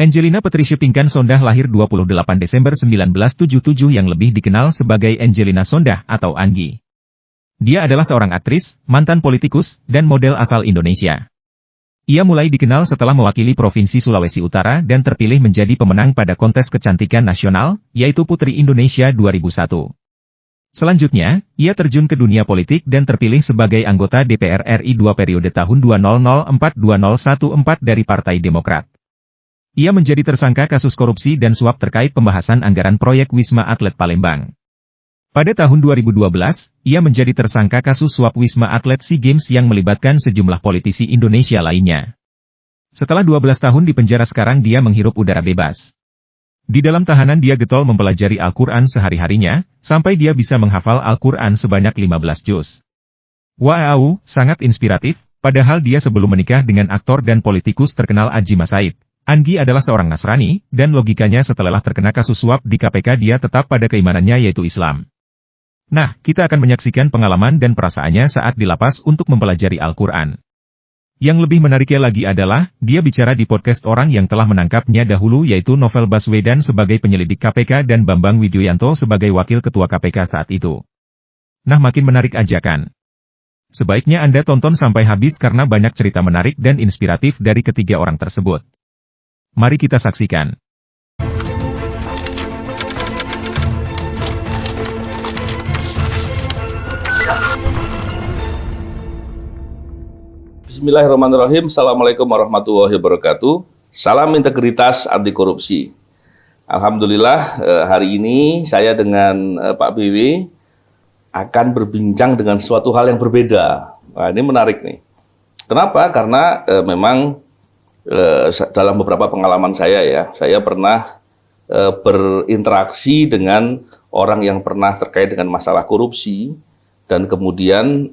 Angelina Patricia Pinkan Sondah lahir 28 Desember 1977 yang lebih dikenal sebagai Angelina Sondah atau Anggi. Dia adalah seorang aktris, mantan politikus, dan model asal Indonesia. Ia mulai dikenal setelah mewakili Provinsi Sulawesi Utara dan terpilih menjadi pemenang pada kontes kecantikan nasional, yaitu Putri Indonesia 2001. Selanjutnya, ia terjun ke dunia politik dan terpilih sebagai anggota DPR RI 2 periode tahun 2004-2014 dari Partai Demokrat. Ia menjadi tersangka kasus korupsi dan suap terkait pembahasan anggaran proyek Wisma Atlet Palembang. Pada tahun 2012, ia menjadi tersangka kasus suap Wisma Atlet SEA Games yang melibatkan sejumlah politisi Indonesia lainnya. Setelah 12 tahun di penjara sekarang dia menghirup udara bebas. Di dalam tahanan dia getol mempelajari Al-Quran sehari-harinya, sampai dia bisa menghafal Al-Quran sebanyak 15 juz. Wow, sangat inspiratif, padahal dia sebelum menikah dengan aktor dan politikus terkenal Adjie Massaid. Anggi adalah seorang Nasrani, dan logikanya setelah terkena kasus suap di KPK dia tetap pada keimanannya yaitu Islam. Nah, kita akan menyaksikan pengalaman dan perasaannya saat di lapas untuk mempelajari Al-Quran. Yang lebih menariknya lagi adalah, dia bicara di podcast orang yang telah menangkapnya dahulu yaitu Novel Baswedan sebagai penyelidik KPK dan Bambang Wijoyanto sebagai wakil ketua KPK saat itu. Nah, makin menarik aja kan? Sebaiknya Anda tonton sampai habis karena banyak cerita menarik dan inspiratif dari ketiga orang tersebut. Mari kita saksikan. Bismillahirrahmanirrahim. Assalamualaikum warahmatullahi wabarakatuh. Salam integritas anti korupsi. Alhamdulillah hari ini saya dengan Pak BW akan berbincang dengan suatu hal yang berbeda. Nah, ini menarik nih. Kenapa? Karena memang dalam beberapa pengalaman saya pernah berinteraksi dengan orang yang pernah terkait dengan masalah korupsi dan kemudian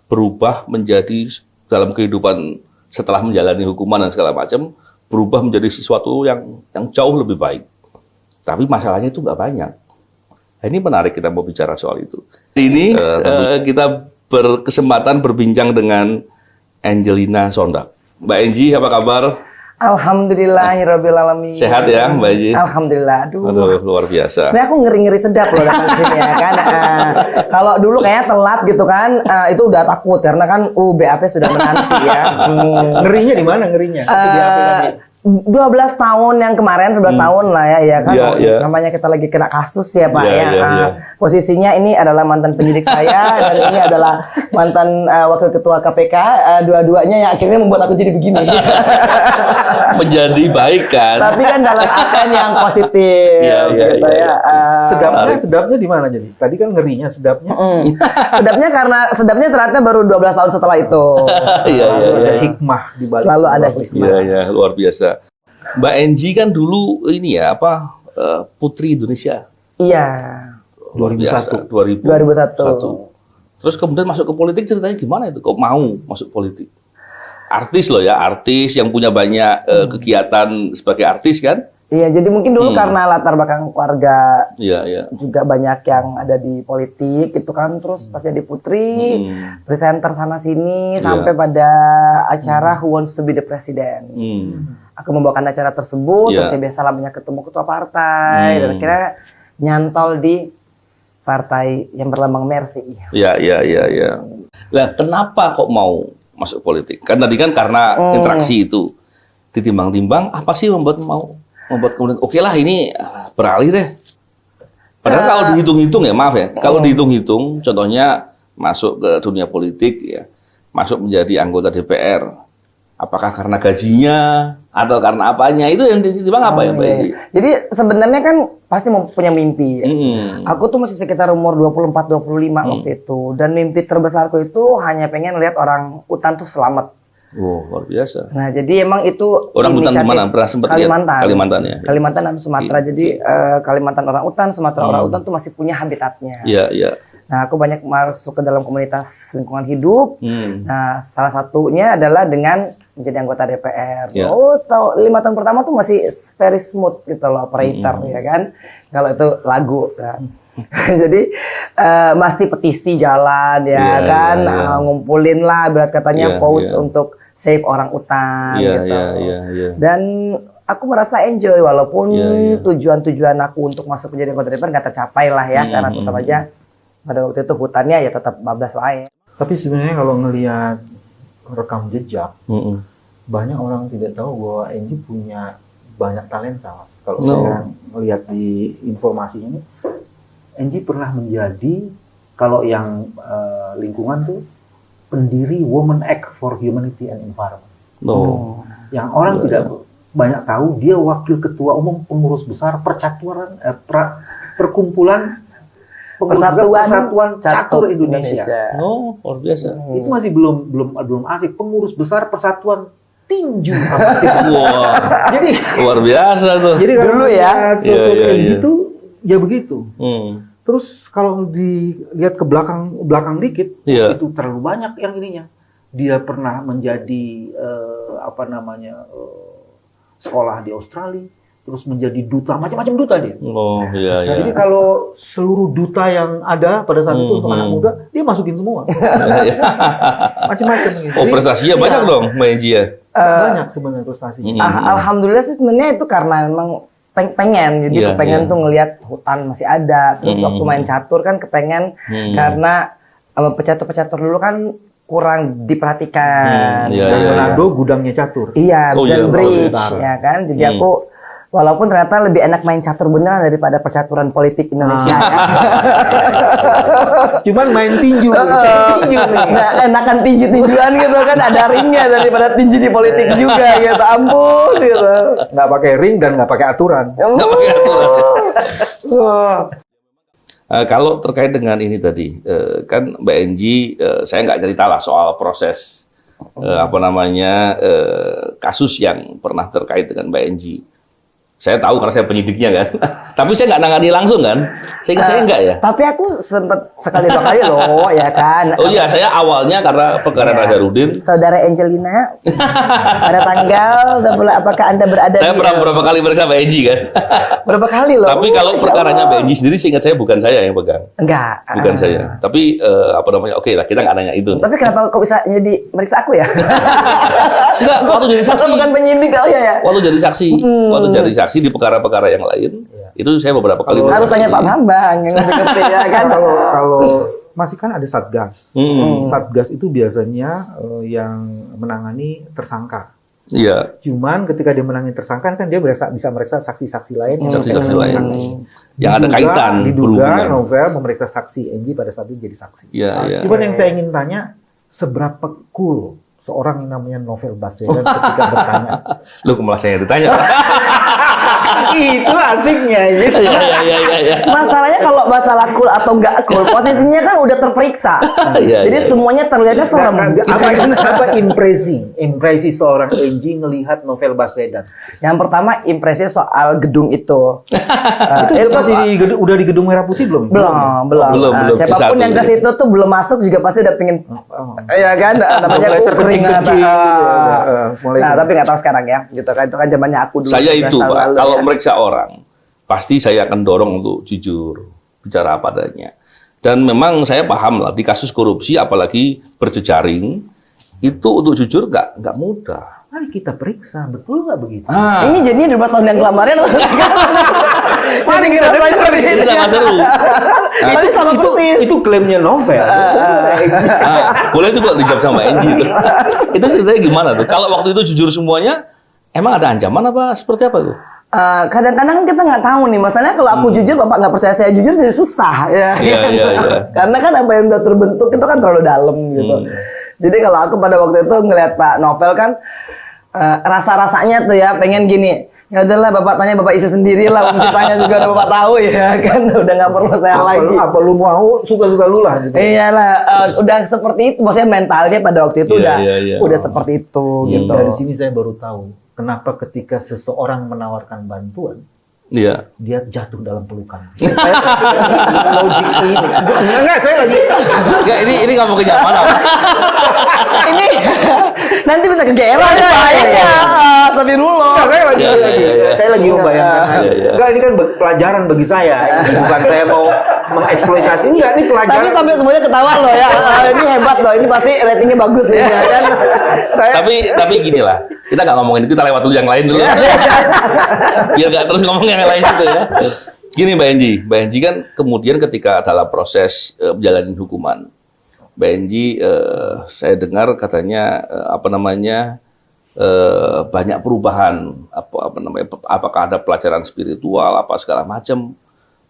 berubah menjadi dalam kehidupan setelah menjalani hukuman dan segala macam berubah menjadi sesuatu yang jauh lebih baik. Tapi masalahnya itu nggak banyak. Nah, ini menarik kita mau bicara soal itu. Ini kita berkesempatan berbincang dengan Angelina Sondah. Mbak Angie, apa kabar? Alhamdulillahirrabbilalamin. Sehat ya, Mbak Angie? Alhamdulillah. Aduh, luar biasa. Sebenarnya aku ngeri-ngeri sedap loh datang sini ya kan. Kalau dulu kayaknya telat gitu kan, itu udah takut karena kan BAP sudah menanti ya. Ngerinya di mana ngerinya? Itu BAP tadi. 12 tahun yang kemarin, 11 tahun lah ya kan. Yeah. Namanya kita lagi kena kasus ya Pak ya. Yeah. Posisinya ini adalah mantan penyidik saya dan ini adalah mantan wakil ketua KPK. Dua-duanya yang akhirnya membuat aku jadi begini. Menjadi baik kan? Tapi kan dalam artian yang positif. Gitu ya. Sedapnya di mana jadi? Tadi kan ngerinya sedapnya. Sedapnya ternyata baru 12 tahun setelah itu. Iya. Ada hikmah di balik. Selalu ada hikmah. Iya, luar biasa. Mbak Angie kan dulu ini ya Putri Indonesia. Iya. Luar biasa. 2001. Terus kemudian masuk ke politik ceritanya gimana itu? Kok mau masuk politik? Artis loh ya, artis yang punya banyak kegiatan sebagai artis kan? Iya, jadi mungkin dulu karena latar belakang keluarga juga banyak yang ada di politik itu kan, terus pas jadi putri, presenter sana sini sampai pada acara Who Wants to be the President. Aku membawakan acara tersebut, terus ya biasalah banyak ketemu ketua partai dan akhirnya nyantol di partai yang berlambang Mercy. Iya. Lah kenapa kok mau masuk politik? Kan tadi kan karena interaksi itu. Ditimbang-timbang apa sih membuat kemudian oke lah ini beralih deh. Padahal kalau dihitung-hitung ya, maaf ya, kalau dihitung-hitung contohnya masuk ke dunia politik ya, masuk menjadi anggota DPR. Apakah karena gajinya atau karena apanya? Itu yang ditimbang apa ya, Mbak Edi? Jadi sebenarnya kan pasti mau punya mimpi. Aku tuh masih sekitar umur 24-25 waktu itu. Dan mimpi terbesarku itu hanya pengen lihat orang hutan tuh selamat. Oh, luar biasa. Nah, jadi emang itu orang hutan di mana? Pernah sempat Kalimantan. Kalimantan ya. Kalimantan dan Sumatera. Jadi Kalimantan orang hutan, Sumatera orang hutan tuh masih punya habitatnya. Iya. Nah, aku banyak masuk ke dalam komunitas lingkungan hidup. Nah, salah satunya adalah dengan menjadi anggota DPR. Tahu 5 tahun pertama tuh masih very smooth gitu loh, operator ya kan. Kalau itu lagu kan. Jadi masih petisi jalan ya kan, ngumpulin lah berat katanya votes untuk save orang utan gitu. Dan aku merasa enjoy walaupun tujuan-tujuan aku untuk masuk menjadi anggota DPR nggak tercapai lah ya, karena tetap aja pada waktu itu hutannya ya tetap 14 wae. Tapi sebenarnya kalau ngelihat rekam jejak, banyak orang tidak tahu bahwa Enji punya banyak talenta, Mas. Kalau saya melihat di informasinya ini, Enji pernah menjadi, kalau yang lingkungan tuh, pendiri Women Act for Humanity and Environment. Yang orang tidak banyak tahu, dia wakil ketua umum pengurus besar perkumpulan Persatuan Catur Indonesia. Luar biasa. Itu masih belum asik, pengurus besar Persatuan Tinju. Wah. Jadi luar biasa tuh. Jadi kalau dulu ya, sosok kayak gitu ya begitu. Terus kalau dilihat ke belakang dikit, itu terlalu banyak yang ininya. Dia pernah menjadi sekolah di Australia, terus menjadi duta, macam-macam duta dia. Jadi kalau seluruh duta yang ada pada saat itu untuk anak muda, dia masukin semua. Macam-macam gitu. Oh, prestasinya banyak dong, Mbak Enji ya? Banyak sebenarnya prestasinya. Alhamdulillah sih sebenarnya itu karena memang pengen, jadi kepengen tuh ngelihat hutan masih ada. Terus waktu main catur kan kepengen karena pecatur-pecatur dulu kan kurang diperhatikan. Manado gudangnya catur. Iya, gudang bridge, ya kan. Jadi aku walaupun ternyata lebih enak main catur beneran daripada percaturan politik Indonesia. Cuman main tinju. Nah, enakan tinju-tinjuan gitu kan, ada ringnya daripada tinju di politik juga gitu. Ampun gitu. Nggak pakai ring dan nggak pakai aturan. Nggak pakai aturan. Kalau terkait dengan ini tadi, kan Mbak Enji, saya nggak cerita lah soal proses kasus yang pernah terkait dengan Mbak Enji. Saya tahu karena saya penyidiknya kan, tapi saya nggak nangani langsung kan, sehingga saya nggak ya. Tapi aku sempat sekali dua kali loh, ya kan. Oh iya, saya awalnya karena perkara Nazarudin. Saudara Angelina, pada tanggal, apakah Anda berada saya pernah berapa kali bersama Mbak Enji kan. Berapa kali loh. Tapi kalau perkaranya Mbak Enji sendiri, seingat saya bukan saya yang pegang. Enggak. Bukan saya. Tapi oke lah, kita nggak nanya itu. Tapi kenapa kok bisa jadi meriksa aku ya? Enggak, waktu jadi saksi. Aku bukan penyidik kau ya. Waktu jadi saksi, di perkara-perkara yang lain, itu saya beberapa kali harus tanya Pak Bambang yang ngerti ya kan. Kalau masih kan ada Satgas. Satgas itu biasanya yang menangani tersangka. Iya. Cuman ketika dia menangani tersangka kan dia bisa meriksa saksi-saksi lain. Saksi-saksi lain. Yang ada kaitan. Diduga Novel memeriksa saksi Enji pada saat itu jadi saksi. Iya. Cuman yang saya ingin tanya, seberapa cool seorang yang namanya Novel Baswedan ketika bertanya. Lu malah saya yang ditanya. Itu asiknya gitu. Iya. Masalahnya kalau masalah cool atau enggak cool, posisinya kan udah terperiksa. Jadi semuanya terlihatnya serem. Apa impresi seorang Enji ngelihat Novel Baswedan? Yang pertama impresi soal gedung itu. Itu masih udah di Gedung Merah Putih belum? Belum. Siapapun yang ke situ tuh belum masuk juga pasti udah pengen. Iya kan, namanya terkencing-kencing. Nah, tapi nggak tahu sekarang ya, gitu kan. Itu kan zamannya aku dulu. Saya itu, Pak, kalau meriksa orang, pasti saya akan dorong untuk jujur, bicara apa adanya. Dan memang saya paham lah, di kasus korupsi, apalagi berjejaring, itu untuk jujur nggak mudah. Mari kita periksa, betul nggak begitu? Ini jadinya 12 tahun yang kemarin. Mari kita Itu seru. Itu klaimnya Novel. Boleh itu kok dijawab sama Enji itu. Itu ceritanya gimana tuh? Kalau waktu itu jujur semuanya, emang ada ancaman apa seperti apa tuh? Kadang-kadang kita nggak tahu nih, masalahnya kalau aku jujur, Bapak nggak percaya saya jujur, jadi susah ya. Iya. Karena kan apa yang udah terbentuk itu kan terlalu dalam gitu. Jadi kalau aku pada waktu itu ngelihat Pak Novel kan, rasa-rasanya tuh ya pengen gini, ya udahlah Bapak tanya Bapak isi sendiri lah, ceritanya juga udah Bapak tahu ya kan, udah nggak perlu saya lagi. Apa lu mau, suka-suka lu lah gitu. Iyalah, udah seperti itu, maksudnya mentalnya pada waktu itu udah seperti itu gitu. Dari sini saya baru tahu kenapa ketika seseorang menawarkan bantuan, dia jatuh dalam pelukan. Saya logik ini. Enggak, saya lagi. Enggak, ini kamu kenyamanan. Nanti bisa kegeeran ya. Tapi dulu. Saya lagi membayangkan. Enggak, ini kan pelajaran bagi saya. Ini bukan saya mau mengeksploitasi. Enggak, ini pelajaran. Tapi sampai semuanya ketawa loh ya. Ini hebat loh. Ini pasti ratingnya bagus nih ya kan. Tapi gini lah. Kita nggak ngomongin itu, kita lewat dulu yang lain dulu. Biar nggak terus ngomong yang lain gitu ya. Gini Mbak Enji kan kemudian ketika dalam proses menjalani hukuman, Mbak Enji saya dengar katanya banyak perubahan apakah ada pelajaran spiritual apa segala macam,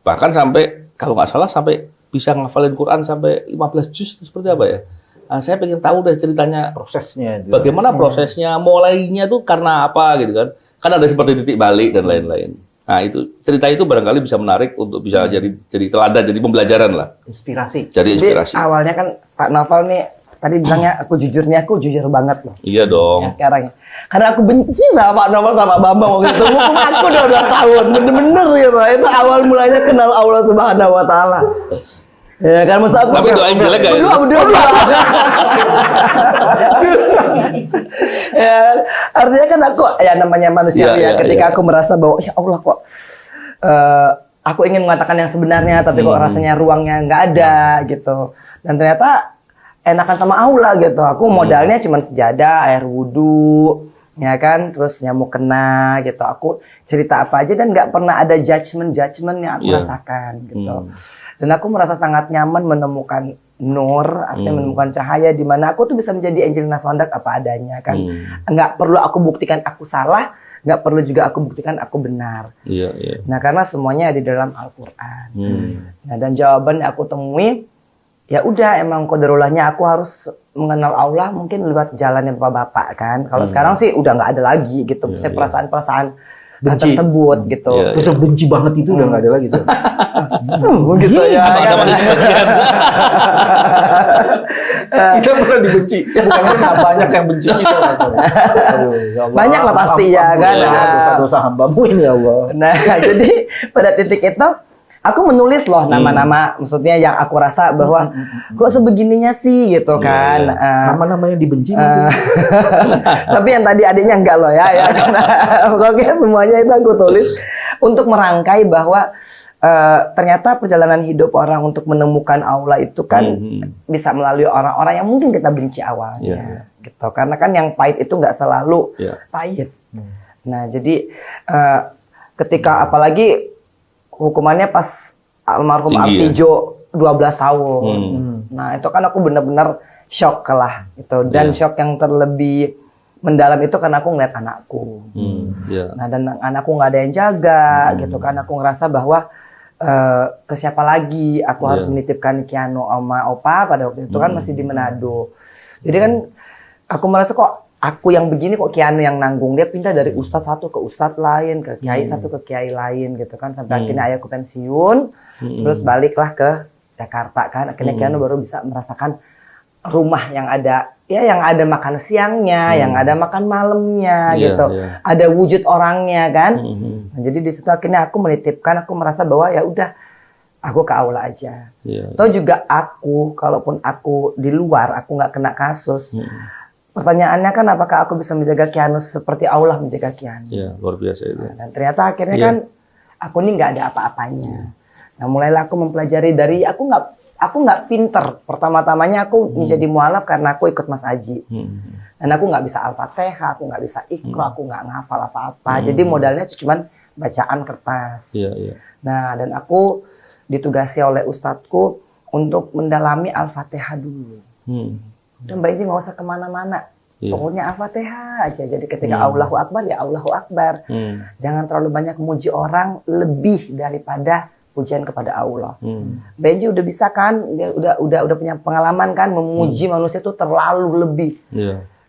bahkan sampai kalau nggak salah sampai bisa ngafalin Quran sampai 15 juz seperti apa ya? Nah, saya pengen tahu deh ceritanya prosesnya itu. Bagaimana prosesnya, mulainya tuh karena apa gitu kan? Kan ada seperti titik balik dan lain-lain. Nah itu cerita itu barangkali bisa menarik untuk bisa jadi teladan, jadi pembelajaran lah. Inspirasi. Jadi inspirasi. Jadi, awalnya kan Pak Novel nih tadi bilangnya aku jujur banget loh. Iya dong. Ya, sekarang ya. Karena aku benci sama Pak Novel sama Bambang waktu itu. Hukum aku udah 2 tahun, bener-bener gitu. Itu awal mulanya kenal Allah Subhanahu Wa Taala. Ya kan maksud aku. Tapi doain jelek gak ya? Berdua. Ya, artinya kan aku ya namanya manusia ketika aku merasa bahwa ya Allah kok aku ingin mengatakan yang sebenarnya tapi kok rasanya ruangnya nggak ada gitu. Dan ternyata enakan sama Allah gitu. Aku modalnya cuma sejadah, air wudhu, ya kan, terus nyamuk kena gitu. Aku cerita apa aja dan nggak pernah ada judgement yang aku rasakan gitu. Dan aku merasa sangat nyaman menemukan nur, artinya menemukan cahaya di mana aku tuh bisa menjadi Angelina Sondak apa adanya kan. Nggak perlu aku buktikan aku salah, nggak perlu juga aku buktikan aku benar. Nah karena semuanya di dalam Al-Quran. Nah dan jawaban yang aku temui, ya udah emang qadarulahnya aku harus mengenal Allah mungkin lewat jalan yang Bapak kan. Kalau sekarang sih udah nggak ada lagi gitu, perasaan-perasaan benci tersebut gitu. Terus benci banget itu udah nggak ada lagi. Gitu ya. Kita pernah dibenci. Bukan pernah, banyak yang benci kita. Banyak lah pasti ya kan. Dosa-dosa hambamu ini ya Allah. Nah jadi pada titik itu aku menulis loh nama-nama, maksudnya yang aku rasa bahwa kok sebegininya sih gitu kan. Nama-nama yang dibenci maksudnya. Tapi yang tadi adiknya enggak loh ya. Pokoknya semuanya itu aku tulis untuk merangkai bahwa ternyata perjalanan hidup orang untuk menemukan Allah itu kan bisa melalui orang-orang yang mungkin kita benci awalnya. Gitu. Karena kan yang pahit itu nggak selalu pahit. Nah jadi ketika apalagi hukumannya pas almarhum Artijo 12 tahun. Nah, itu kan aku benar-benar shock lah gitu. Dan shock yang terlebih mendalam itu karena aku ngeliat anakku. Nah, dan anakku nggak ada yang jaga gitu kan. Aku ngerasa bahwa ke siapa lagi aku harus menitipkan Kiano sama Opa pada waktu itu kan masih di Manado. Jadi kan aku merasa kok aku yang begini kok Kiano yang nanggung. Dia pindah dari ustadz satu ke ustadz lain, ke kiai satu ke kiai lain gitu kan. Sampai akhirnya ayahku pensiun, terus baliklah ke Jakarta kan. Akhirnya Kiano baru bisa merasakan rumah yang ada, ya yang ada makan siangnya, yang ada makan malamnya gitu. Ada wujud orangnya kan. Nah, jadi di situ akhirnya aku menitipkan, aku merasa bahwa ya udah aku ke aula aja. Atau juga aku, kalaupun aku di luar, aku nggak kena kasus. Pertanyaannya kan apakah aku bisa menjaga Kiano seperti Allah menjaga Kiano? Ya, luar biasa itu. Nah, dan ternyata akhirnya kan aku ini nggak ada apa-apanya. Nah, mulailah aku mempelajari dari aku nggak pinter. Pertama-tamanya aku menjadi mualaf karena aku ikut Mas Aji. Dan aku nggak bisa Al-Fatihah, aku nggak bisa Iqra, aku nggak ngafal apa-apa. Jadi modalnya cuma bacaan kertas. Nah, dan aku ditugasi oleh ustadku untuk mendalami Al-Fatihah dulu. Dan Mbak Inji nggak usah kemana-mana. Pokoknya Al-Fatihah aja. Jadi ketika Allahu Akbar ya Allahu Akbar. Jangan terlalu banyak memuji orang lebih daripada pujian kepada Allah. Mbak Inji udah bisa kan? Dia udah punya pengalaman kan memuji manusia itu terlalu lebih.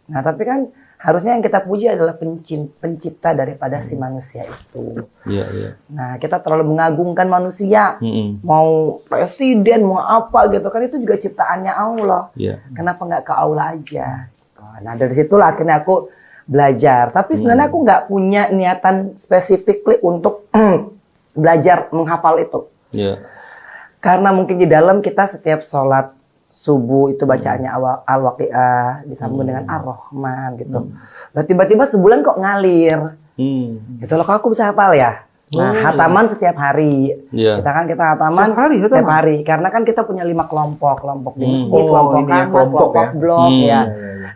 Nah tapi kan harusnya yang kita puji adalah pencipta daripada si manusia itu. Nah kita terlalu mengagungkan manusia. Mau presiden, mau apa gitu kan, itu juga ciptaannya Allah. Kenapa nggak ke Allah aja? Nah dari situlah akhirnya aku belajar. Tapi sebenarnya aku nggak punya niatan spesifik untuk belajar menghafal itu. Karena mungkin di dalam kita setiap sholat subuh itu bacaannya Al-Waqiah disambung dengan Ar-Rahman gitu. Nah, tiba-tiba sebulan kok ngalir. Gitu loh, kok aku bisa hafal ya. Nah, hataman setiap hari. Kita hataman setiap hari. Karena kan kita punya 5 kelompok di masjid, kelompok kamar, kelompok blok ya.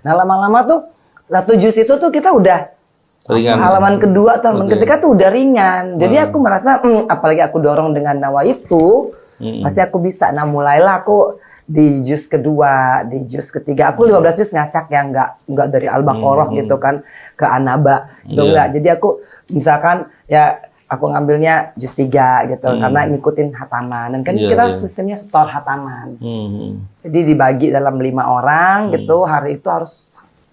Nah, lama-lama tuh 1 juz itu tuh kita udah ringan. Halaman kedua atau halaman ketiga tuh udah ringan. Jadi aku merasa, apalagi aku dorong dengan nawaitu, pasti aku bisa. Nah, mulailah aku di juz kedua, di juz ketiga. Aku 15 juz ngacak ya, enggak dari Al-Baqarah gitu kan ke An-Naba. Gitu enggak. Jadi aku misalkan ya aku ngambilnya juz 3 gitu karena ngikutin hataman. Dan kan kita sistemnya setor hataman. Jadi dibagi dalam 5 orang gitu, hari itu harus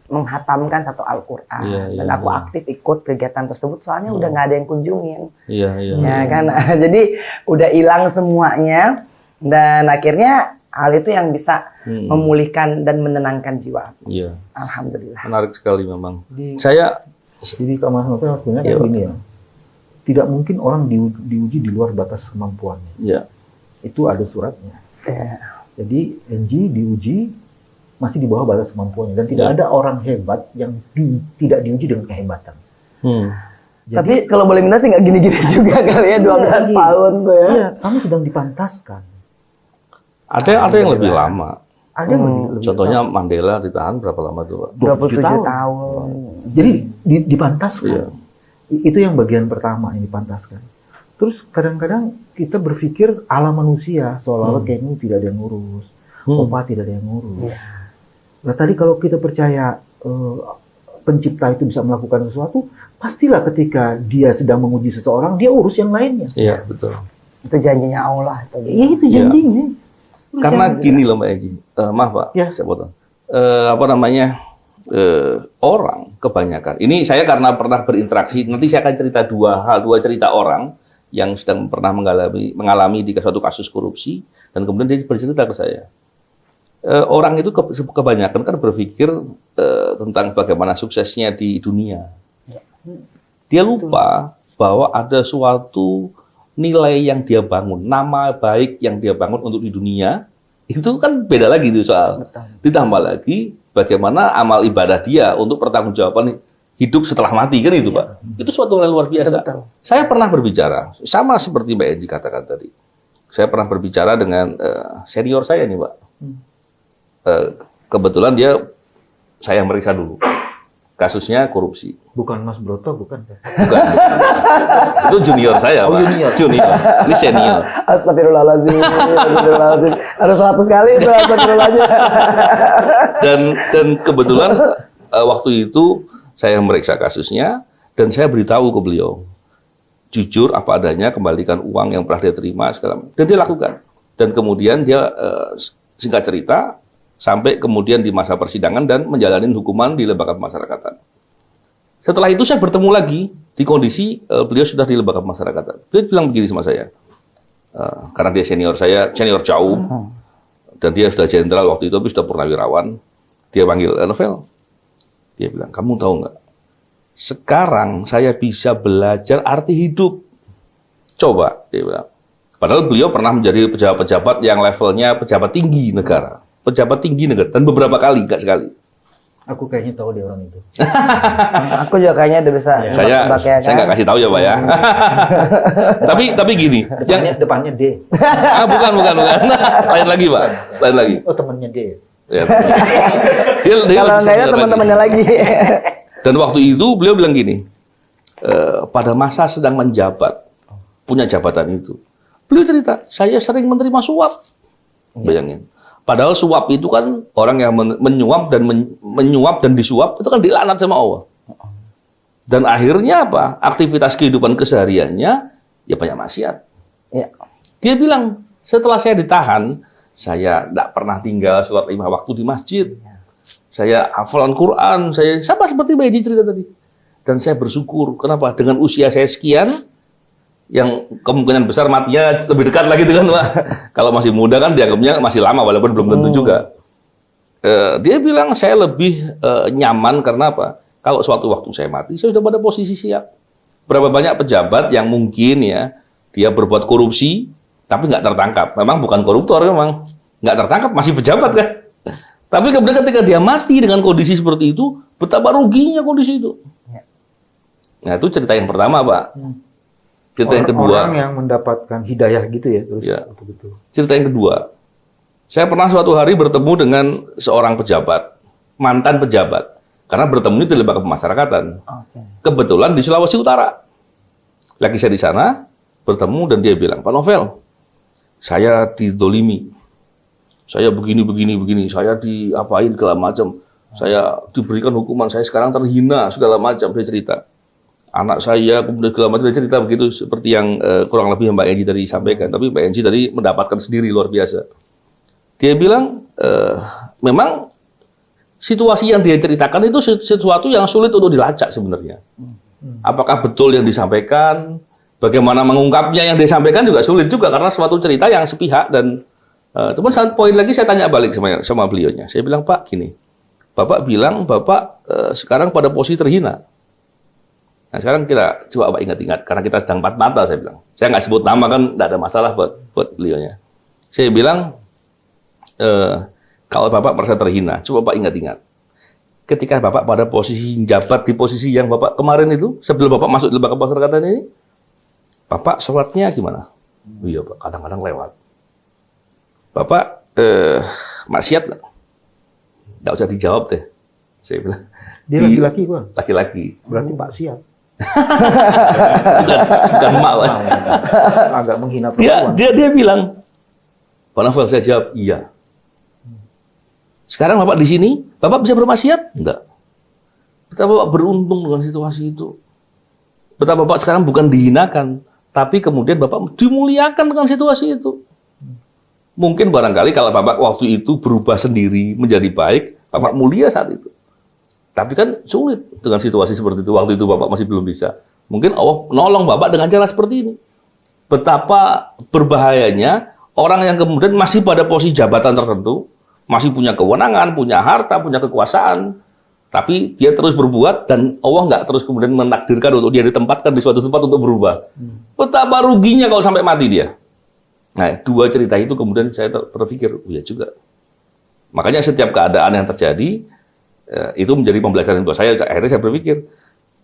menghatamkan 1 Al-Quran. Dan aku aktif ikut kegiatan tersebut soalnya udah nggak ada yang kunjungin. Ya kan. Jadi udah hilang semuanya dan akhirnya hal itu yang bisa memulihkan dan menenangkan jiwa. Alhamdulillah. Menarik sekali memang. Jadi Kak Mas Novel sebenarnya kayak gini ya. Tidak mungkin orang diuji di luar batas kemampuannya. Itu ada suratnya. Jadi NG diuji masih di bawah batas kemampuannya dan tidak ada orang hebat yang tidak diuji dengan kehebatan. Jadi, tapi kalau boleh minta sih nggak gini-gini juga kali ya 12 tahun tuh ya. Iya, kamu sedang dipantaskan. Ada yang lebih lama. Ada yang lebih contohnya lama. Mandela ditahan berapa lama tuh, Pak? 27 tahun. Jadi dipantaskan. Itu yang bagian pertama yang dipantaskan. Terus kadang-kadang kita berpikir ala manusia seolah-olah kamu tidak ada yang ngurus, opa tidak ada yang ngurus. Nah tadi kalau kita percaya pencipta itu bisa melakukan sesuatu, pastilah ketika dia sedang menguji seseorang, dia urus yang lainnya. Iya, betul. Itu janjinya Allah. Iya, itu janjinya. Karena gini loh Mbak Egi, maaf Pak, saya potong. Orang kebanyakan, ini saya karena pernah berinteraksi, nanti saya akan cerita dua cerita orang yang sedang pernah mengalami di suatu kasus korupsi, dan kemudian dia bercerita ke saya. Orang itu kebanyakan kan berpikir tentang bagaimana suksesnya di dunia. Dia lupa bahwa ada suatu nilai yang dia bangun, nama baik yang dia bangun untuk di dunia, itu kan beda lagi itu soal. Ditambah lagi bagaimana amal ibadah dia untuk pertanggungjawaban hidup setelah mati, kan itu Pak. Itu suatu hal luar biasa. Saya pernah berbicara, sama seperti Mbak Enji katakan tadi. Saya pernah berbicara dengan senior saya nih Pak. Kebetulan saya meriksa dulu. Kasusnya korupsi. Bukan Mas Broto, bukan? Bukan. Itu junior saya, Pak. Junior. Ini senior. Astagfirullahaladzim. Harus 100 kali itu astagfirullahnya. Dan kebetulan waktu itu saya meriksa kasusnya dan saya beritahu ke beliau. Jujur apa adanya, kembalikan uang yang pernah dia terima segala macam. Dan dia lakukan. Dan kemudian dia singkat cerita sampai kemudian di masa persidangan dan menjalani hukuman di lembaga pemasyarakatan. Setelah itu saya bertemu lagi di kondisi beliau sudah di lembaga pemasyarakatan. Beliau bilang begini sama saya, karena dia senior jauh, dan dia sudah jenderal waktu itu, tapi sudah purnawirawan. Dia panggil, Novel. Dia bilang, kamu tahu nggak? Sekarang saya bisa belajar arti hidup. Coba, dia bilang. Padahal beliau pernah menjadi pejabat-pejabat yang levelnya pejabat tinggi negara. Pejabat tinggi negara, dan beberapa kali, nggak sekali. Aku kayaknya tahu dia orang itu. Aku juga kayaknya udah bisa. Saya nggak kasih tahu ya Pak ya. tapi gini. Depannya D. Bukan. Lain lagi Pak. Lain lagi. Oh temannya D. Ya, kalau nggak ada teman-temannya lagi. Dan waktu itu beliau bilang gini, pada masa sedang menjabat, punya jabatan itu, beliau cerita, saya sering menerima suap. Bayangin. Padahal suap itu kan orang yang menyuap dan disuap itu kan dilaknat sama Allah. Dan akhirnya apa? Aktivitas kehidupan kesehariannya ya banyak maksiat. Ya. Dia bilang, setelah saya ditahan, saya tidak pernah tinggal sholat 5 waktu di masjid. Saya hafalan Quran, saya sama seperti Mbak Edi cerita tadi. Dan saya bersyukur, kenapa? Dengan usia saya sekian, yang kemungkinan besar matinya lebih dekat lagi dengan Pak. Kalau masih muda kan dianggapnya masih lama walaupun belum tentu juga. Dia bilang saya lebih nyaman karena apa? Kalau suatu waktu saya mati, saya sudah pada posisi siap. Berapa banyak pejabat yang mungkin ya dia berbuat korupsi tapi nggak tertangkap. Memang bukan koruptor memang, nggak tertangkap, masih pejabat kan. Tapi kemudian ketika dia mati dengan kondisi seperti itu, betapa ruginya kondisi itu. Nah, itu cerita yang pertama, Pak. Cerita yang kedua. Orang yang mendapatkan hidayah gitu ya, terus betul-betul. Cerita yang kedua. Saya pernah suatu hari bertemu dengan seorang pejabat, mantan pejabat. Karena bertemu di lembaga pemasyarakatan. Kebetulan di Sulawesi Utara. Lagi saya di sana, bertemu dan dia bilang, Pak Novel, saya didolimi. Saya begini, saya diapain segala macam. Saya diberikan hukuman, saya sekarang terhina segala macam, dia cerita. Anak saya, kemudian segala macam, dia cerita begitu, seperti yang kurang lebih Mbak Enji tadi sampaikan. Tapi Mbak Enji tadi mendapatkan sendiri luar biasa. Dia bilang, memang situasi yang dia ceritakan itu sesuatu yang sulit untuk dilacak sebenarnya. Apakah betul yang disampaikan? Bagaimana mengungkapnya yang disampaikan juga sulit juga karena suatu cerita yang sepihak dan teman satu poin lagi saya tanya balik sama beliaunya. Saya bilang, Pak, gini, Bapak bilang Bapak sekarang pada posisi terhina. Nah sekarang kita coba Bapak ingat-ingat karena kita sedang empat mata, saya bilang. Saya nggak sebut nama kan, nggak ada masalah buat beliaunya. Saya bilang, kalau Bapak merasa terhina, coba Bapak ingat-ingat. Ketika Bapak pada posisi jabat di posisi yang Bapak kemarin itu, sebelum Bapak masuk lembaga pemasyarakatan ini, Bapak sholatnya gimana? Iya Pak, kadang-kadang lewat. Bapak maksiat nggak? Nggak usah dijawab deh. Saya bilang. Dia laki-laki Pak? Laki-laki. Berarti maksiat. bukan emak Pak. Agak menghina perempuan. Dia bilang, Pak Novel, saya jawab, iya. Sekarang Bapak di sini, Bapak bisa bermaksiat? Enggak. Betapa Bapak beruntung dengan situasi itu. Betapa Bapak sekarang bukan dihinakan, tapi kemudian Bapak dimuliakan dengan situasi itu. Mungkin barangkali kalau Bapak waktu itu berubah sendiri menjadi baik, Bapak mulia saat itu. Tapi kan sulit dengan situasi seperti itu. Waktu itu Bapak masih belum bisa. Mungkin Allah nolong Bapak dengan cara seperti ini. Betapa berbahayanya orang yang kemudian masih pada posisi jabatan tertentu, masih punya kewenangan, punya harta, punya kekuasaan, tapi dia terus berbuat dan Allah nggak terus kemudian menakdirkan untuk dia ditempatkan di suatu tempat untuk berubah. Betapa ruginya kalau sampai mati dia. Nah, dua cerita itu kemudian saya terpikir, oh ya juga. Makanya setiap keadaan yang terjadi, itu menjadi pembelajaran buat saya. Akhirnya saya berpikir,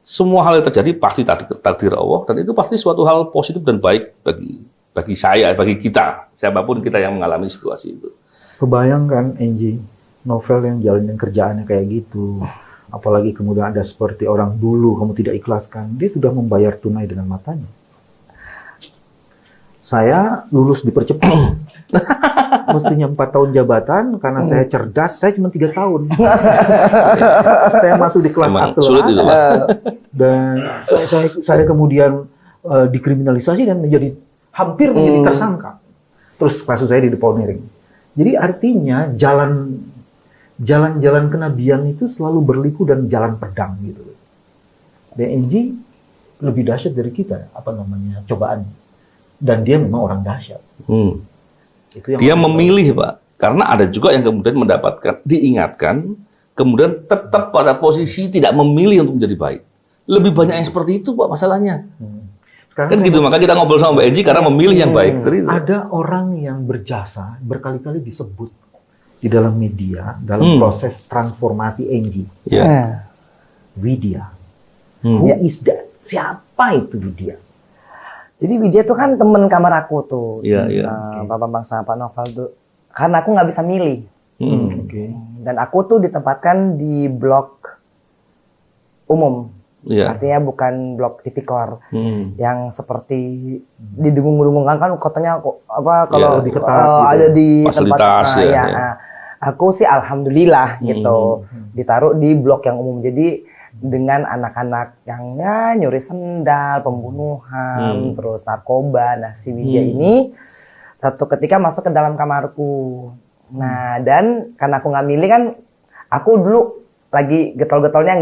semua hal yang terjadi pasti takdir Allah, dan itu pasti suatu hal positif dan baik bagi saya, bagi kita, siapapun kita yang mengalami situasi itu. Kebayangkan Enji, Novel yang jalanin kerjaannya kayak gitu, apalagi kemudian ada seperti orang dulu kamu tidak ikhlaskan, dia sudah membayar tunai dengan matanya. Saya lulus dipercepat, mestinya 4 tahun jabatan, karena saya cerdas, saya cuma 3 tahun. Saya masuk di kelas akselerasi, dan saya kemudian dikriminalisasi dan hampir menjadi tersangka. Terus kasus saya dideponering. Jadi artinya jalan-jalan kenabian itu selalu berliku dan jalan pedang gitu. DNG lebih dahsyat dari kita, cobaannya. Dan dia memang orang dahsyat. Itu yang dia memilih, Pak. Karena ada juga yang kemudian diingatkan, kemudian tetap pada posisi tidak memilih untuk menjadi baik. Lebih banyak yang seperti itu, Pak, masalahnya. Kan gitu, maka kita ngobrol sama Mbak Enji karena memilih yang baik. Ada orang yang berjasa, berkali-kali disebut di dalam media, dalam proses transformasi Enji. Widya. Who is that? Siapa itu Widya? Jadi Widya tuh kan temen kamar aku tuh. Pak Bambang sama Pak Novel tuh. Karena aku nggak bisa milih. Dan aku tuh ditempatkan di blok umum. Artinya bukan blok tipikor. Yang seperti didengung-dengungkan kan katanya kalau ada di tempat. Aku sih alhamdulillah gitu. Ditaruh di blok yang umum. Jadi dengan anak-anak yang nyuri sendal, pembunuhan, terus narkoba. Nah, si Widya ini satu ketika masuk ke dalam kamarku. Nah, dan karena aku nggak milih kan, aku dulu lagi getol-getolnya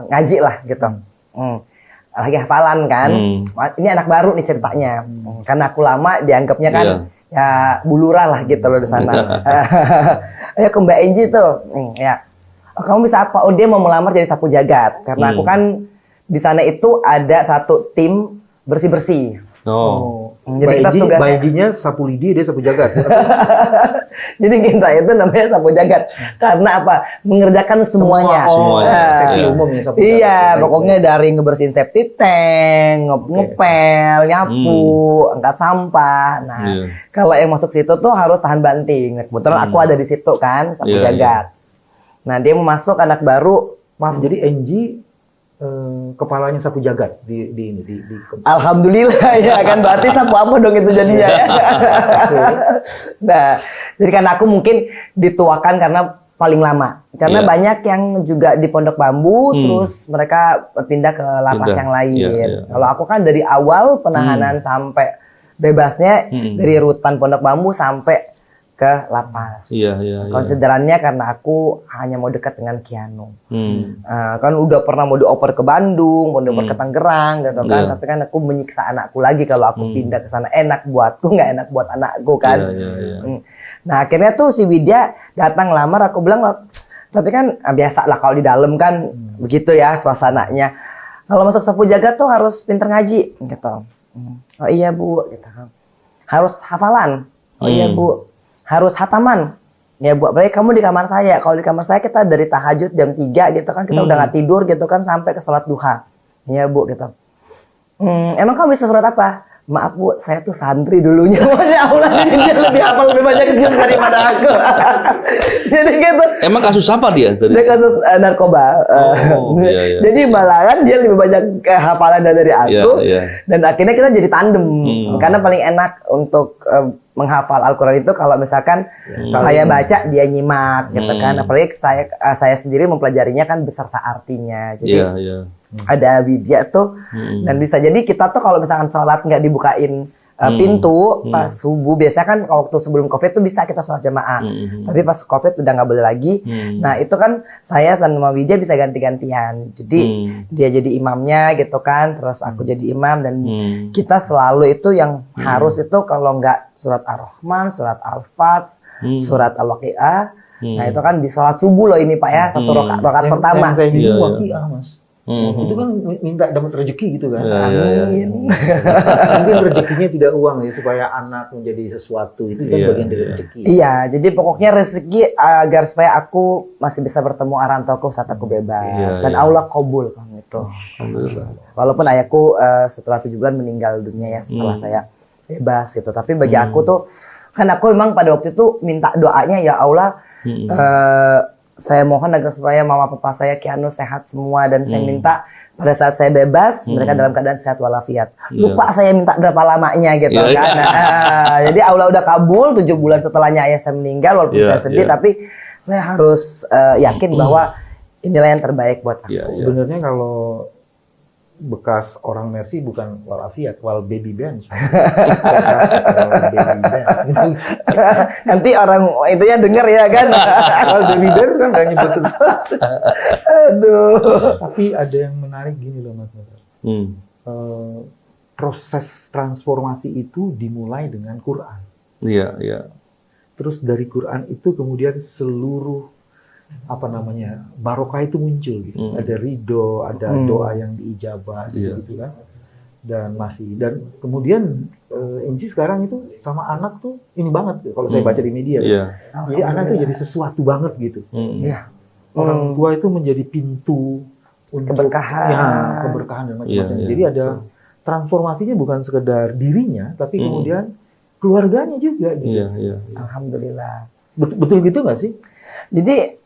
ngaji lah gitu. Lagi hafalan kan. Ini anak baru nih ceritanya. Karena aku lama dianggapnya kan ya bulura lah gitu loh di sana. Ayo ke Mbak Enji tuh. Kamu bisa apa? Oh, dia mau melamar jadi sapu jagat. Karena aku kan di sana itu ada satu tim bersih-bersih. Jadi kita tugasnya. Bayinya sapu lidi, dia sapu jagat. Jadi kita itu namanya sapu jagat. Karena apa? Mengerjakan semuanya. Seksi umumnya sapu jagat. Iya, pokoknya dari ngebersihin septic tank, ngepel, nyapu, angkat sampah. Nah, kalau yang masuk situ tuh harus tahan banting. Kebetulan aku ada di situ kan, sapu jagat. Nah, dia mau masuk anak baru. Maaf, jadi Angie kepalanya sapu jagat di Alhamdulillah ya kan, berarti sapu apa dong itu jadinya ya. Nah, jadi kan aku mungkin dituakan karena paling lama. Karena banyak yang juga di Pondok Bambu terus mereka pindah ke lapas yang lain. Kalau aku kan dari awal penahanan sampai bebasnya dari rutan Pondok Bambu sampai ke lapas. Konsiderannya karena aku hanya mau dekat dengan Keanu. Kan udah pernah mau dioper ke Bandung, mau dioper ke Tangerang gitu kan. Tapi kan aku menyiksa anakku lagi kalau aku pindah ke sana. Enak buatku, nggak enak buat anakku kan. Nah akhirnya tuh si Widya datang lamar, aku bilang, tapi kan biasa lah kalau di dalam kan begitu ya suasananya. Kalau masuk sapu jagat tuh harus pinter ngaji gitu. Oh iya Bu, gitu. Harus hafalan. Oh iya Bu. Harus hataman. Ya buat berarti kamu di kamar saya. Kalau di kamar saya kita dari tahajud jam 3 gitu kan. Kita udah gak tidur gitu kan sampai ke sholat duha. Ya Bu gitu. Emang kamu bisa surat apa? Maaf Bu, saya tuh santri dulunya. Masya Allah, dia lebih hafal lebih banyak juz daripada aku. Jadi gitu. Emang kasus apa dia? Dia kasus narkoba. Jadi malahan dia lebih banyak kehafalan dari aku. Dan akhirnya kita jadi tandem. Karena paling enak untuk menghafal Al-Quran itu kalau misalkan saya baca dia nyimak gitu kan. Apalagi saya sendiri mempelajarinya kan beserta artinya. Jadi ada Widya tuh dan bisa jadi kita tuh kalau misalkan sholat nggak dibukain pintu pas subuh, biasanya kan waktu sebelum COVID tuh bisa kita sholat jamaah, tapi pas COVID udah nggak boleh lagi. Nah itu kan saya sama Widya bisa ganti-gantian, jadi dia jadi imamnya gitu kan, terus aku jadi imam dan kita selalu itu yang harus itu kalau nggak surat Ar-Rahman, surat Al-Fat, surat Al-Waqi'ah. Nah itu kan di sholat subuh loh ini Pak ya, satu rakaat pertama. Saya bingung Waqi'ah Mas. Itu kan minta dapat rezeki gitu kan. Amin. Mungkin rezekinya tidak uang ya, supaya anak menjadi sesuatu itu kan bagian dari rezeki. Iya, jadi pokoknya rezeki agar supaya aku masih bisa bertemu orang tuaku saat aku bebas. Dan Allah kabul kan itu. Walaupun ayahku setelah 7 bulan meninggal dunia ya setelah saya bebas gitu. Tapi bagi aku tuh kan aku memang pada waktu itu minta doanya ya Allah. Saya mohon agar supaya mama papa saya Keanu sehat semua dan saya minta pada saat saya bebas mereka dalam keadaan sehat walafiat. Lupa saya minta berapa lamanya gitu kan. Jadi Allah udah kabul 7 bulan setelahnya ayah saya meninggal walaupun saya sedih tapi saya harus yakin bahwa inilah yang terbaik buat aku. Sebenarnya kalau bekas orang Mercy bukan walafiat, wal baby bench. Nanti orang itunya denger ya kan. Wal baby bench kan gak nyebut sesuatu. Aduh. Tapi ada yang menarik gini loh Mas. Proses transformasi itu dimulai dengan Quran. Terus dari Quran itu kemudian seluruh barokah itu muncul gitu. Ada ridho, ada doa yang diijabah gitu kan. Dan kemudian Angie sekarang itu sama anak tuh ini banget kalau saya baca di media. Jadi anak tuh jadi sesuatu banget gitu. Orang tua itu menjadi pintu untuk keberkahan. Keberkahan dan macam-macam. Jadi ada transformasinya bukan sekedar dirinya tapi kemudian keluarganya juga gitu. Alhamdulillah. Betul gitu nggak sih? Jadi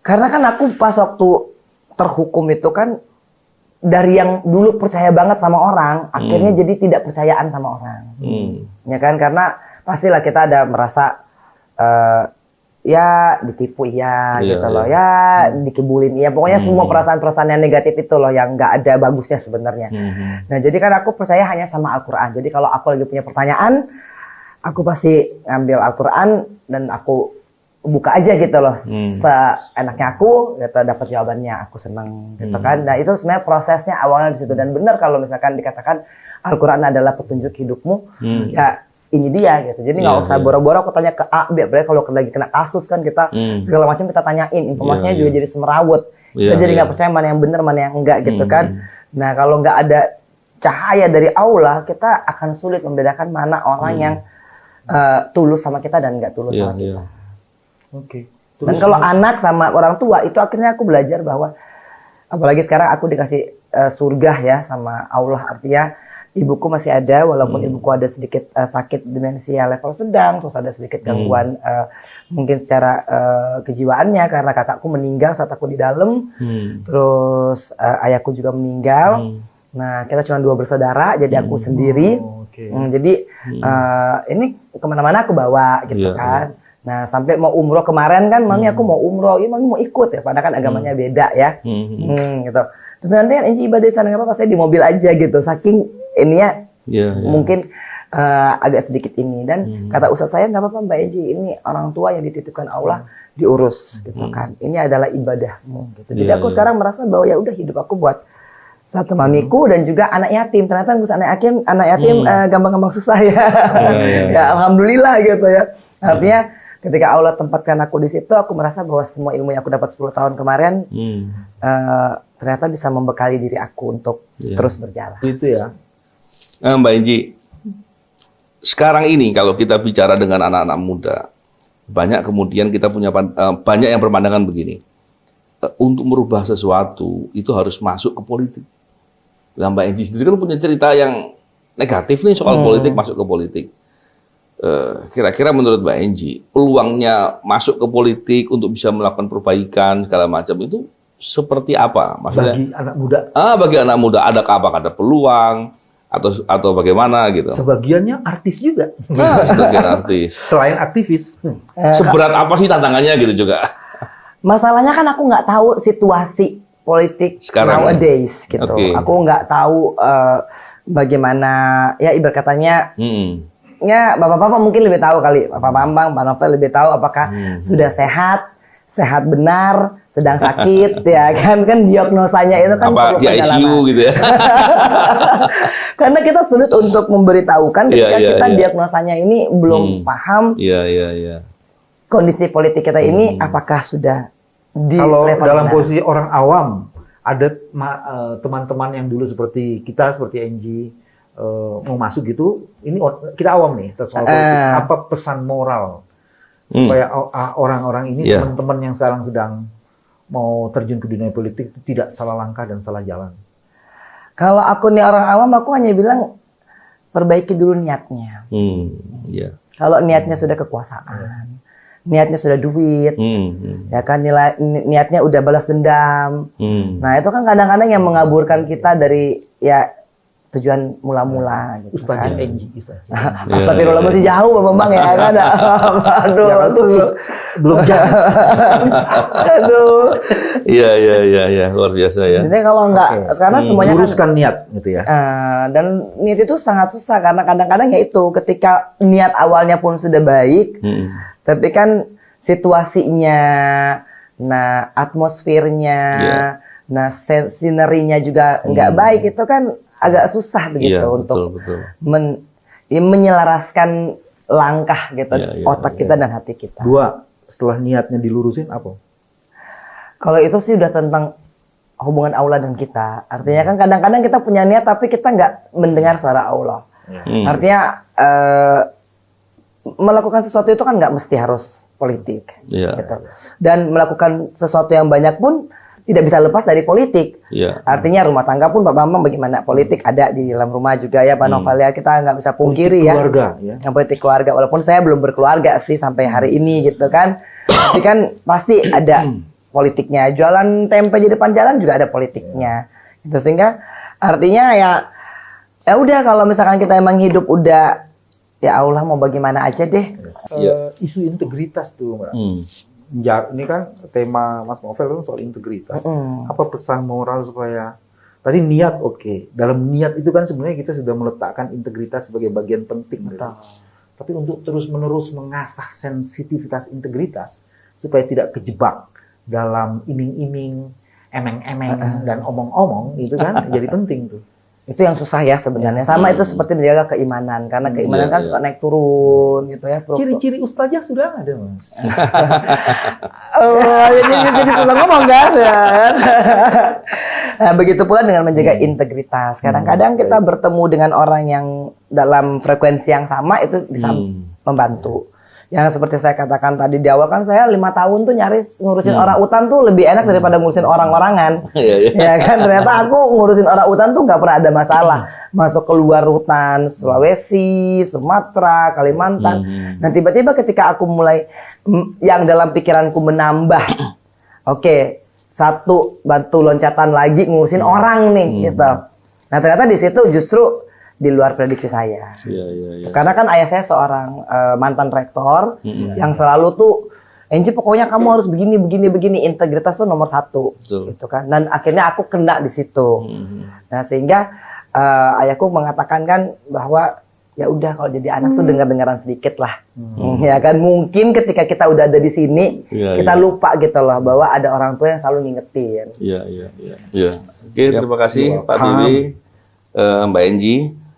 karena kan aku pas waktu terhukum itu kan dari yang dulu percaya banget sama orang, akhirnya jadi tidak percayaan sama orang. Ya kan, karena pastilah kita ada merasa ya ditipu gitu loh, ya dikibulin pokoknya semua perasaan-perasaan yang negatif itu loh yang nggak ada bagusnya sebenarnya. Nah jadi kan aku percaya hanya sama Al-Quran. Jadi kalau aku lagi punya pertanyaan, aku pasti ngambil Al-Quran dan aku buka aja gitu loh, seenaknya aku gitu, dapat jawabannya, aku seneng gitu kan. Nah itu sebenarnya prosesnya awalnya di situ dan benar kalau misalkan dikatakan Al-Quran adalah petunjuk hidupmu, ya ini dia gitu. Jadi nggak usah boro-boro aku tanya ke A, B, berarti kalau lagi kena kasus kan kita segala macam kita tanyain, informasinya juga jadi semerawut. Kita jadi nggak percaya mana yang benar mana yang enggak gitu kan. Nah kalau nggak ada cahaya dari Allah, kita akan sulit membedakan mana orang yang tulus sama kita dan nggak tulus sama kita. Oke. Dan kalau anak sama orang tua itu akhirnya aku belajar bahwa, apalagi sekarang aku dikasih surga ya sama Allah, artinya ibuku masih ada walaupun ibuku ada sedikit sakit demensia level sedang, terus ada sedikit gangguan mungkin secara kejiwaannya karena kakakku meninggal saat aku di dalam, terus ayahku juga meninggal. Nah kita cuma 2 bersaudara, jadi aku sendiri. Jadi ini kemana-mana aku bawa gitu kan. Nah sampai mau umroh kemarin kan, mami aku mau umroh, ya mami mau ikut ya, padahal kan agamanya beda ya, gitu. Tapi nanti kan Enji ibadah di sana nggak apa-apa, saya di mobil aja gitu, saking ininya mungkin agak sedikit ini. Dan kata ustaz saya, nggak apa-apa Mbak Enji, ini orang tua yang dititipkan Allah diurus gitu kan, ini adalah ibadahmu gitu. Jadi aku sekarang merasa bahwa ya udah hidup aku buat satu mamiku dan juga anak yatim. Ternyata anak yatim gampang-gampang susah ya. Ya alhamdulillah gitu ya. Artinya ketika Allah tempatkan aku di situ, aku merasa bahwa semua ilmu yang aku dapat 10 tahun kemarin ternyata bisa membekali diri aku untuk terus berjalan. Itu ya. Mbak Enji, sekarang ini kalau kita bicara dengan anak-anak muda, banyak kemudian kita punya banyak yang berpandangan begini, untuk merubah sesuatu itu harus masuk ke politik. Nah, Mbak Enji sendiri kan punya cerita yang negatif nih soal politik, masuk ke politik. Kira-kira menurut Mbak Enji, peluangnya masuk ke politik untuk bisa melakukan perbaikan segala macam itu seperti apa? Maksudnya Bagi anak muda. Bagi anak muda apakah ada peluang atau bagaimana gitu? Sebagiannya artis juga. Sebagian artis. Selain aktivis. Seberat apa sih tantangannya gitu juga? Masalahnya kan aku nggak tahu situasi politik sekarang nowadays gitu. Aku nggak tahu bagaimana ya ibarat katanya. Ya, Bapak-bapak mungkin lebih tahu kali. Bapak Bambang, Pak Novel lebih tahu apakah sudah sehat benar, sedang sakit, ya kan diagnosanya itu kan apa di ICU gitu ya. Karena kita sulit untuk memberitahukan ketika kita diagnosanya ini belum paham. Kondisi politik kita ini apakah sudah di kalau level dalam benar. posisi orang awam, ada teman-teman yang dulu seperti kita, seperti Enji, mau masuk gitu, ini kita awam nih soal politik. Apa pesan moral supaya orang-orang ini, teman-teman yang sekarang sedang mau terjun ke dunia politik itu tidak salah langkah dan salah jalan? Kalau aku nih orang awam, aku hanya bilang perbaiki dulu niatnya. Kalau niatnya sudah kekuasaan, niatnya sudah duit, ya kan niatnya udah balas dendam. Nah itu kan kadang-kadang yang mengaburkan kita dari ya tujuan mula-mula gitu Ustaznya kan. Enji. Astagfirullah, masih jauh Bang ya kan. Aduh, belum jalan. Aduh. Iya, luar biasa ya. Jadi kalau enggak, karena semuanya luruskan niat gitu ya. Dan niat itu sangat susah karena kadang-kadang ya itu ketika niat awalnya pun sudah baik, tapi kan situasinya, nah atmosfernya, nah sinerinya juga nggak baik, itu kan agak susah begitu untuk menyelaraskan langkah gitu otak kita dan hati kita. Dua, setelah niatnya dilurusin apa? Kalau itu sih udah tentang hubungan Allah dan kita. Artinya kan kadang-kadang kita punya niat tapi kita nggak mendengar suara Allah. Artinya melakukan sesuatu itu kan nggak mesti harus politik. Gitu. Dan melakukan sesuatu yang banyak pun tidak bisa lepas dari politik. Artinya rumah tangga pun Pak Bambang bagaimana, politik ada di dalam rumah juga ya Pak Novel ya, kita nggak bisa pungkiri politik keluarga, ya. Yang politik keluarga, walaupun saya belum berkeluarga sih sampai hari ini gitu kan. Tapi kan pasti ada politiknya. Jualan tempe di depan jalan juga ada politiknya. Gitu, sehingga artinya ya udah kalau misalkan kita emang hidup udah ya Allah mau bagaimana aja deh. Isu integritas tuh Mbak. Ini kan tema Mas Novel kan soal integritas. Apa pesan moral supaya tadi niat dalam niat itu kan sebenarnya kita sudah meletakkan integritas sebagai bagian penting. Tapi untuk terus-menerus mengasah sensitivitas integritas supaya tidak kejebak dalam iming-iming, emeng-emeng dan omong-omong, itu kan jadi penting tuh. Itu yang susah ya sebenarnya. Sama itu seperti menjaga keimanan, karena keimanan kan suka naik turun gitu ya. Ciri-ciri ustazah sudah ada Mas. Jadi susah ngomong kan. Nah, begitu pula dengan menjaga integritas. Kadang-kadang kita bertemu dengan orang yang dalam frekuensi yang sama itu bisa membantu. Yang seperti saya katakan tadi di awal kan saya 5 tahun tuh nyaris ngurusin orang utan tuh lebih enak daripada ngurusin orang-orangan. Ya kan ternyata aku ngurusin orang utan tuh nggak pernah ada masalah. Masuk keluar hutan Sulawesi, Sumatera, Kalimantan. Dan tiba-tiba ketika aku mulai yang dalam pikiranku menambah, oke, satu batu loncatan lagi ngurusin orang nih gitu. Nah ternyata di situ justru di luar prediksi saya. Karena kan ayah saya seorang mantan rektor yang selalu tuh, Enji pokoknya kamu harus begini, integritas tuh nomor 1, gitu kan. Dan akhirnya aku kena di situ. Nah sehingga ayahku mengatakan kan bahwa ya udah kalau jadi anak tuh dengar-dengaran sedikit lah, ya kan. Mungkin ketika kita udah ada di sini, kita lupa gitu loh bahwa ada orang tua yang selalu ngingetin. Oke, terima kasih Pak Bibi, Mbak Enji.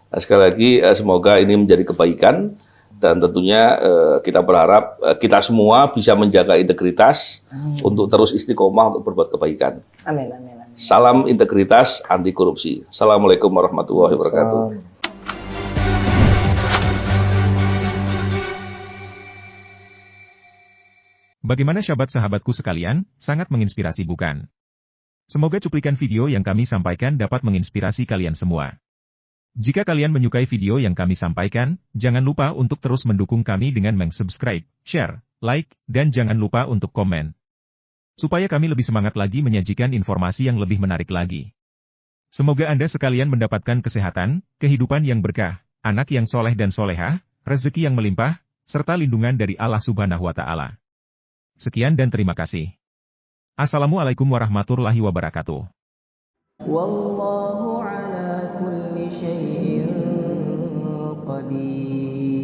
Sekali lagi semoga ini menjadi kebaikan dan tentunya kita berharap kita semua bisa menjaga integritas untuk terus istiqomah untuk berbuat kebaikan. Amin. Salam integritas anti korupsi. Assalamualaikum warahmatullahi wabarakatuh. Bagaimana sahabat-sahabatku sekalian, sangat menginspirasi bukan? Semoga cuplikan video yang kami sampaikan dapat menginspirasi kalian semua. Jika kalian menyukai video yang kami sampaikan, jangan lupa untuk terus mendukung kami dengan subscribe, share, like, dan jangan lupa untuk komen. Supaya kami lebih semangat lagi menyajikan informasi yang lebih menarik lagi. Semoga Anda sekalian mendapatkan kesehatan, kehidupan yang berkah, anak yang soleh dan solehah, rezeki yang melimpah, serta lindungan dari Allah Subhanahu wa Ta'ala. Sekian dan terima kasih. Assalamualaikum warahmatullahi wabarakatuh. Wallahu ala kulli syai'in qadir.